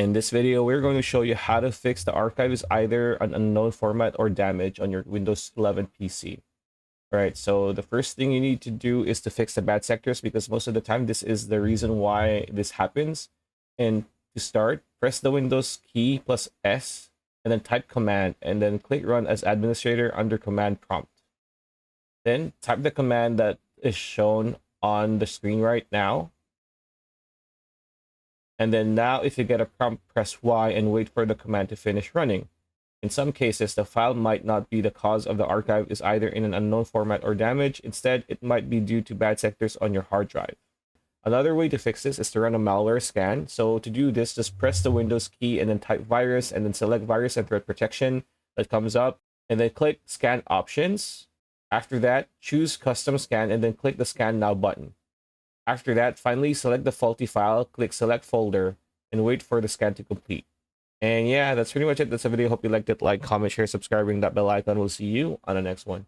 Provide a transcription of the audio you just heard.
In this video, we're going to show you how to fix the archive is either an unknown format or damage on your Windows 11 PC. Alright, so the first thing you need to do is to fix the bad sectors because most of the time this is the reason why this happens. And to start, press the Windows key plus S and then type command and then click run as administrator under command prompt. Then type the command that is shown on the screen right now. And then now if you get a prompt, press Y and wait for the command to finish running. In some cases, the file might not be the cause of the archive is either in an unknown format or damage. Instead, it might be due to bad sectors on your hard drive. Another way to fix this is to run a malware scan. So to do this, just press the Windows key and then type virus and then select virus and threat protection that comes up and then click scan options. After that, choose custom scan and then click the scan now button. After that, finally select the faulty file, click select folder, and wait for the scan to complete. And yeah, that's pretty much it. That's the video. Hope you liked it. Like, comment, share, subscribe, ring that bell icon. We'll see you on the next one.